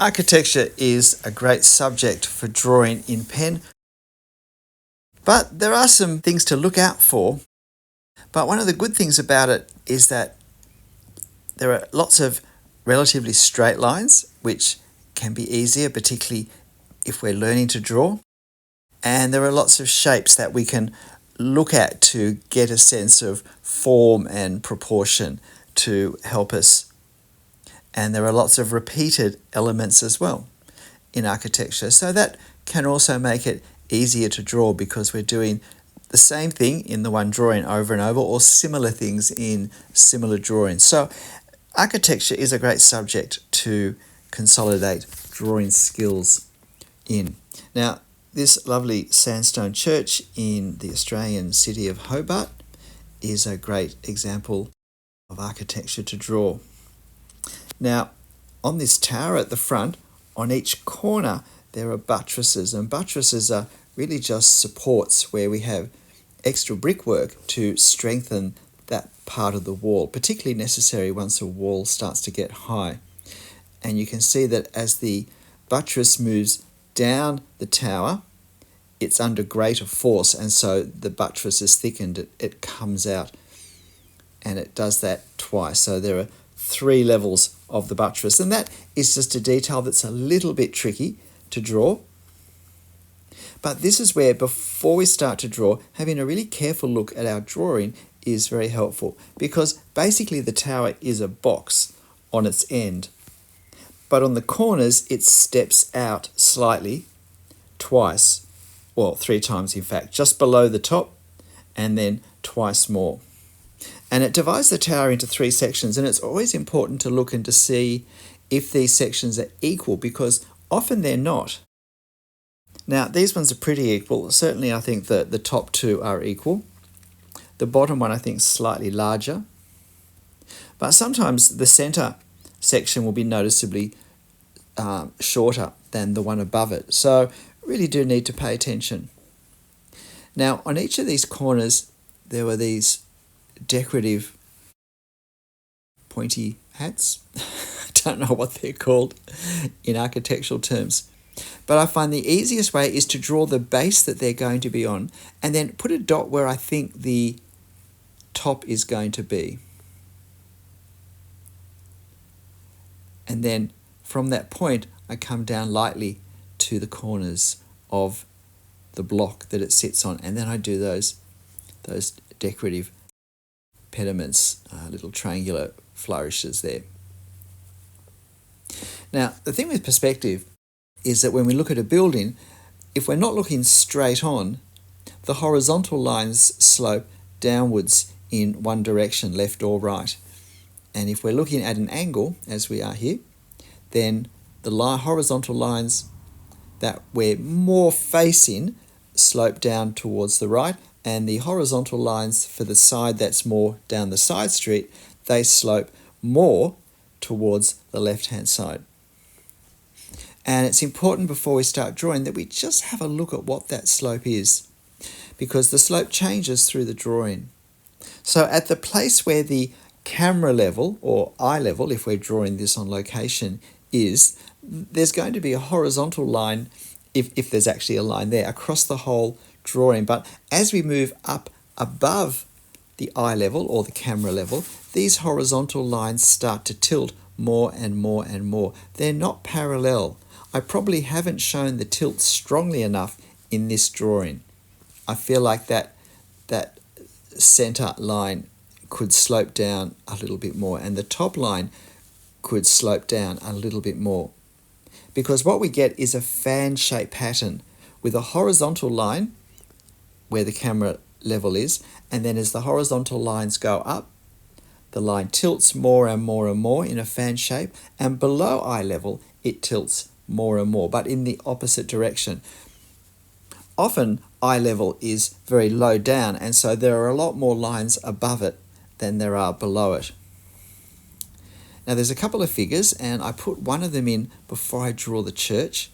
Architecture is a great subject for drawing in pen, but there are some things to look out for. But one of the good things about it is that there are lots of relatively straight lines, which can be easier, particularly if we're learning to draw. And there are lots of shapes that we can look at to get a sense of form and proportion to help us. And there are lots of repeated elements as well in architecture. So that can also make it easier to draw because we're doing the same thing in the one drawing over and over, or similar things in similar drawings. So architecture is a great subject to consolidate drawing skills in. Now, this lovely sandstone church in the Australian city of Hobart is a great example of architecture to draw. Now, on this tower at the front, on each corner, there are buttresses, and buttresses are really just supports where we have extra brickwork to strengthen that part of the wall, particularly necessary once a wall starts to get high. And you can see that as the buttress moves down the tower, it's under greater force, and so the buttress is thickened, it comes out, and it does that twice. So there are 3 levels of the buttress, and that is just a detail that's a little bit tricky to draw. But this is where, before we start to draw, having a really careful look at our drawing is very helpful, because basically the tower is a box on its end, but on the corners it steps out slightly twice, well, 3 times in fact, just below the top and then twice more. And it divides the tower into 3 sections, and it's always important to look and to see if these sections are equal, because often they're not. Now, these ones are pretty equal. Certainly I think that the top 2 are equal. The bottom one I think is slightly larger. But sometimes the centre section will be noticeably shorter than the one above it. So really do need to pay attention. Now, on each of these corners, there were these decorative pointy hats. I don't know what they're called in architectural terms. But I find the easiest way is to draw the base that they're going to be on and then put a dot where I think the top is going to be. And then from that point, I come down lightly to the corners of the block that it sits on, and then I do those decorative pediments, little triangular flourishes there. Now, the thing with perspective is that when we look at a building, if we're not looking straight on, the horizontal lines slope downwards in one direction, left or right. And if we're looking at an angle, as we are here, then the horizontal lines that we're more facing slope down towards the right, and the horizontal lines for the side that's more down the side street, they slope more towards the left-hand side. And it's important before we start drawing that we just have a look at what that slope is, because the slope changes through the drawing. So at the place where the camera level, or eye level, if we're drawing this on location, is, there's going to be a horizontal line, if there's actually a line there, across the whole drawing. But as we move up above the eye level or the camera level, these horizontal lines start to tilt more and more and more. They're not parallel. I probably haven't shown the tilt strongly enough in this drawing. I feel like that center line could slope down a little bit more, and the top line could slope down a little bit more. Because what we get is a fan-shaped pattern with a horizontal line where the camera level is, and then as the horizontal lines go up, the line tilts more and more and more in a fan shape, and below eye level it tilts more and more, but in the opposite direction. Often eye level is very low down, and so there are a lot more lines above it than there are below it. Now there's a couple of figures, and I put one of them in before I draw the church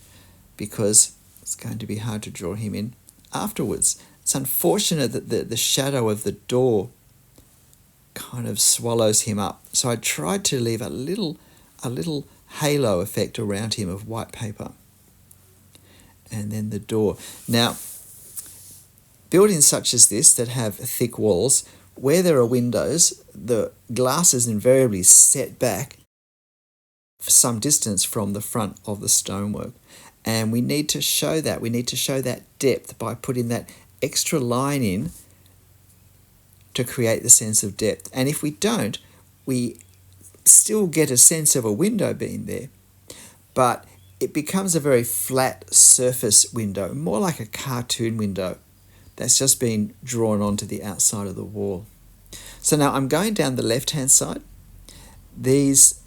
because it's going to be hard to draw him in afterwards. It's unfortunate that the shadow of the door kind of swallows him up. So I tried to leave a little halo effect around him of white paper. And then the door. Now, buildings such as this that have thick walls, where there are windows, the glass is invariably set back for some distance from the front of the stonework. And we need to show that. We need to show that depth by putting that extra line in to create the sense of depth. And if we don't, we still get a sense of a window being there, but it becomes a very flat surface window, more like a cartoon window that's just been drawn onto the outside of the wall. So now I'm going down the left-hand side. These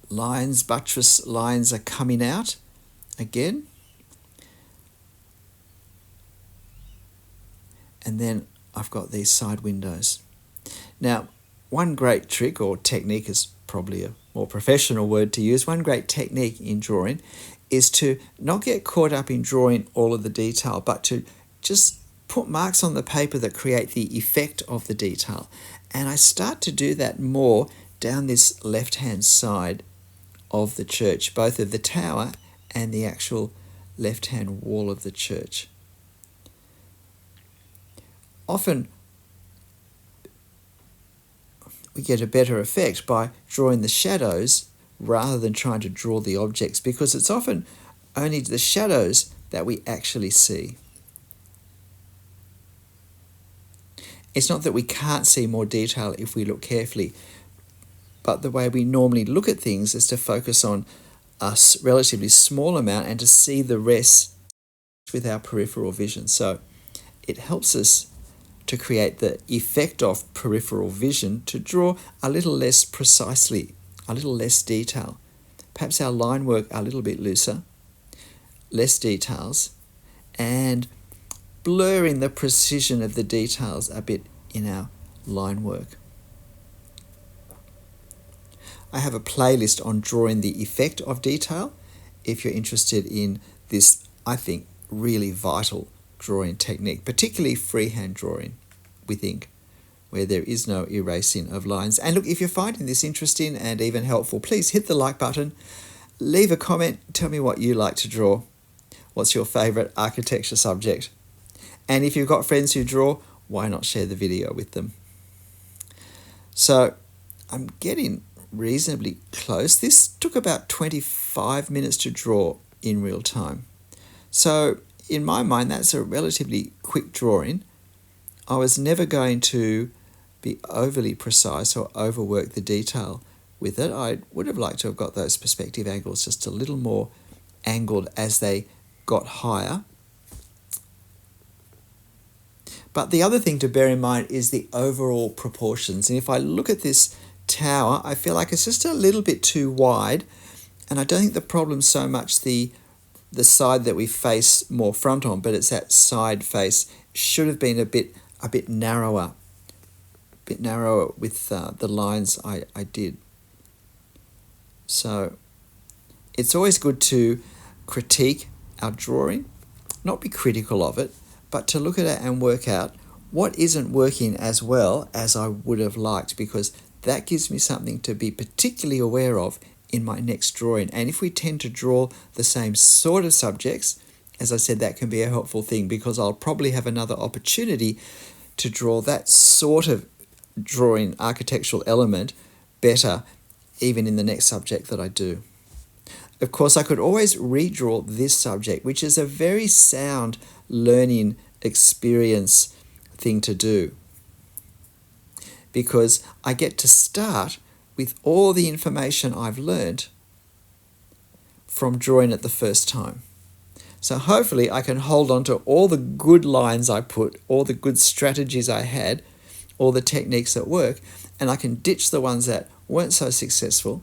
lines, buttress lines, are coming out again. And then I've got these side windows. Now, one great trick, or technique is probably a more professional word to use, one great technique in drawing is to not get caught up in drawing all of the detail, but to just put marks on the paper that create the effect of the detail. And I start to do that more down this left-hand side of the church, both of the tower and the actual left-hand wall of the church. Often we get a better effect by drawing the shadows rather than trying to draw the objects, because it's often only the shadows that we actually see. It's not that we can't see more detail if we look carefully, but the way we normally look at things is to focus on a relatively small amount and to see the rest with our peripheral vision. So it helps us to create the effect of peripheral vision to draw a little less precisely, a little less detail. Perhaps our line work a little bit looser, less details, and blurring the precision of the details a bit in our line work. I have a playlist on drawing the effect of detail if you're interested in this, I think, really vital drawing technique, particularly freehand drawing with ink, where there is no erasing of lines. And look, if you're finding this interesting and even helpful, please hit the like button, leave a comment, tell me what you like to draw. What's your favourite architecture subject? And if you've got friends who draw, why not share the video with them? So I'm getting reasonably close. This took about 25 minutes to draw in real time. So in my mind, that's a relatively quick drawing. I was never going to be overly precise or overwork the detail with it. I would have liked to have got those perspective angles just a little more angled as they got higher. But the other thing to bear in mind is the overall proportions. And if I look at this tower, I feel like it's just a little bit too wide. And I don't think the problem's so much the side that we face more front on, but it's that side face should have been a bit narrower, with the lines I did. So it's always good to critique our drawing, not be critical of it, but to look at it and work out what isn't working as well as I would have liked, because that gives me something to be particularly aware of in my next drawing. And if we tend to draw the same sort of subjects, as I said, that can be a helpful thing, because I'll probably have another opportunity to draw that sort of drawing architectural element better even in the next subject that I do. Of course, I could always redraw this subject, which is a very sound learning experience thing to do, because I get to start with all the information I've learned from drawing it the first time. So hopefully I can hold on to all the good lines I put, all the good strategies I had, all the techniques that work, and I can ditch the ones that weren't so successful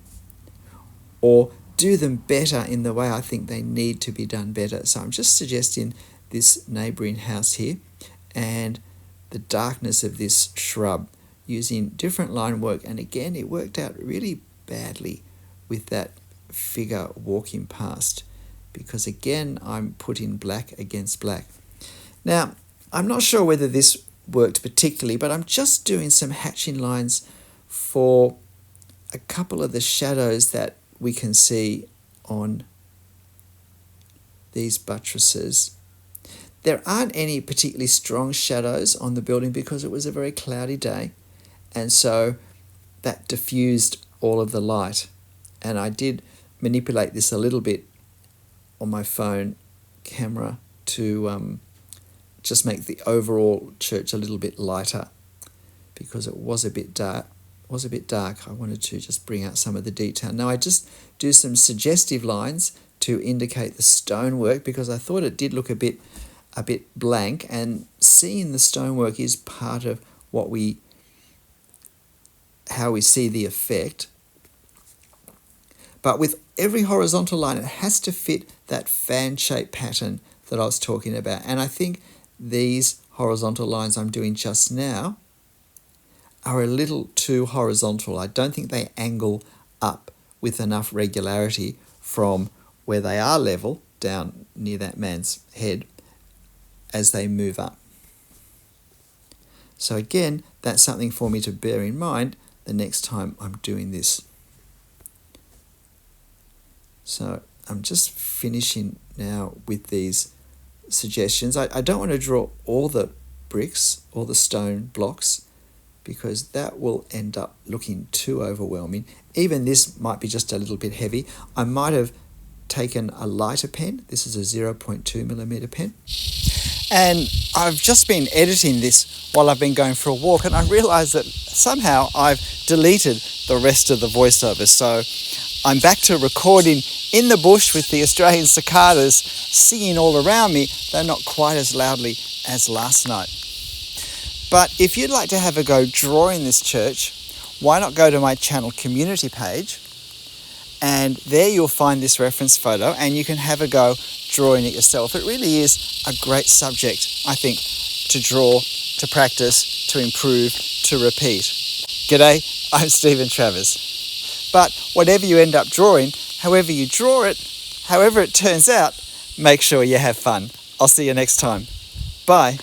or do them better in the way I think they need to be done better. So I'm just suggesting this neighbouring house here and the darkness of this shrub using different line work. And again, it worked out really badly with that figure walking past, because again, I'm putting black against black. Now, I'm not sure whether this worked particularly, but I'm just doing some hatching lines for a couple of the shadows that we can see on these buttresses. There aren't any particularly strong shadows on the building because it was a very cloudy day, and so that diffused all of the light. And I did manipulate this a little bit on my phone camera to just make the overall church a little bit lighter because it was a bit dark. I wanted to just bring out some of the detail. Now I just do some suggestive lines to indicate the stonework because I thought it did look a bit blank, and seeing the stonework is part of how we see the effect. But with every horizontal line, it has to fit that fan-shaped pattern that I was talking about. And I think these horizontal lines I'm doing just now are a little too horizontal. I don't think they angle up with enough regularity from where they are level down near that man's head as they move up. So again, that's something for me to bear in mind the next time I'm doing this. So I'm just finishing now with these suggestions. I don't want to draw all the bricks, all the stone blocks, because that will end up looking too overwhelming. Even this might be just a little bit heavy. I might have taken a lighter pen. This is a 0.2mm pen. And I've just been editing this while I've been going for a walk, and I realised that somehow I've deleted the rest of the voiceover. So I'm back to recording in the bush with the Australian cicadas singing all around me, though not quite as loudly as last night. But if you'd like to have a go drawing this church, why not go to my channel community page, and there you'll find this reference photo and you can have a go drawing it yourself. It really is a great subject, I think, to draw, to practice, to improve, to repeat. G'day, I'm Stephen Travers. But whatever you end up drawing, however you draw it, however it turns out, make sure you have fun. I'll see you next time. Bye.